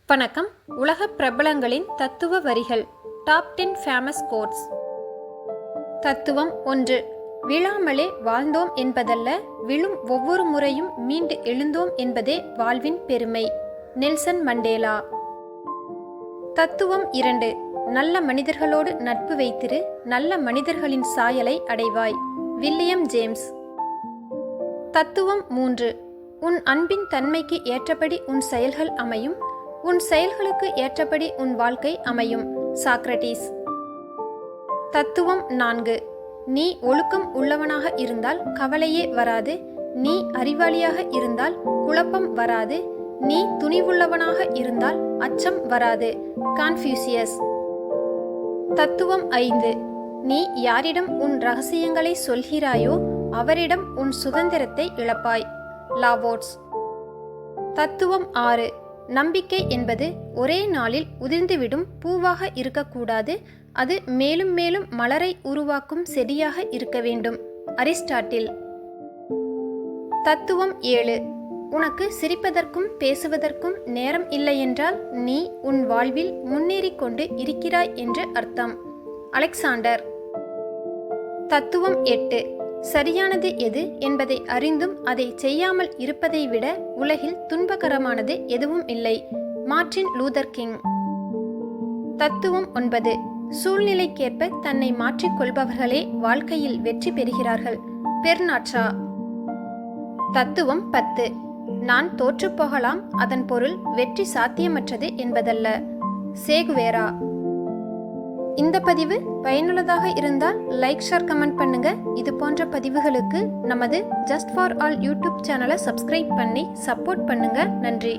வணக்கம். உலக பிரபலங்களின் தத்துவ வரிகள். Top 10 famous quotes. தத்துவம் 1. விழாமலே வாழ்ந்தோம் என்பதல்ல, விழும் ஒவ்வொரு முறையும் மீண்டு எழுந்தோம் என்பதே வாழ்வின் பெருமை. Nelson Mandela. தத்துவம் 2. நல்ல மனிதர்களோடு நட்பு வைத்திரு, நல்ல மனிதர்களின் சாயலை அடைவாய். William James. தத்துவம் 3. உன் அன்பின் தன்மைக்கு ஏற்றபடி உன் செயல்கள் அமையும், உன் செயல்களுக்கு ஏற்றபடி உன் வாழ்க்கை அமையும். சாக்ரடீஸ். தத்துவம் 4. நீ ஒழுக்கம் உள்ளவனாக இருந்தால் கவலையே வராது, நீ அறிவாளியாக இருந்தால் குழப்பம் வராது, நீ துணிவுள்ளவனாக இருந்தால் அச்சம் வராது. கான்ஃபியூசியஸ். தத்துவம் 5. நீ யாரிடம் உன் ரகசியங்களை சொல்கிறாயோ அவரிடம் உன் சுதந்திரத்தை இழப்பாய். லாவோட்ஸ். தத்துவம் 6. நம்பிக்கை என்பது ஒரே நாளில் உதிர்ந்துவிடும் பூவாக இருக்கக்கூடாது, அது மேலும் மேலும் மலரை உருவாக்கும் செடியாக இருக்க வேண்டும். அரிஸ்டாட்டில். தத்துவம் 7. உனக்கு சிரிப்பதற்கும் பேசுவதற்கும் நேரம் இல்லையென்றால் நீ உன் வாழ்வில் முன்னேறிக் கொண்டு இருக்கிறாய் என்று அர்த்தம். அலெக்சாண்டர். தத்துவம் 8. சரியானது எது என்பதை அறிந்தும் அதை செய்யாமல் இருப்பதை விட உலகில் துன்பகரமானது எதுவும் இல்லை. Martin Luther king. தத்துவம் 9. சூழ்நிலைக்கேற்ப தன்னை மாற்றிக்கொள்பவர்களே வாழ்க்கையில் வெற்றி பெறுகிறார்கள். Bernard Shaw. தத்துவம் 10. நான் தோற்றுப்போகலாம், அதன் பொருள் வெற்றி சாத்தியமற்றது என்பதல்ல. சேகுவேரா. இந்த பதிவு பயனுள்ளதாக இருந்தால் லைக், ஷேர், கமெண்ட் பண்ணுங்க. இது போன்ற பதிவுகளுக்கு நமது ஜஸ்ட் ஃபார் ஆல் யூடியூப் சேனலை சப்ஸ்கிரைப் பண்ணி சப்போர்ட் பண்ணுங்க. நன்றி.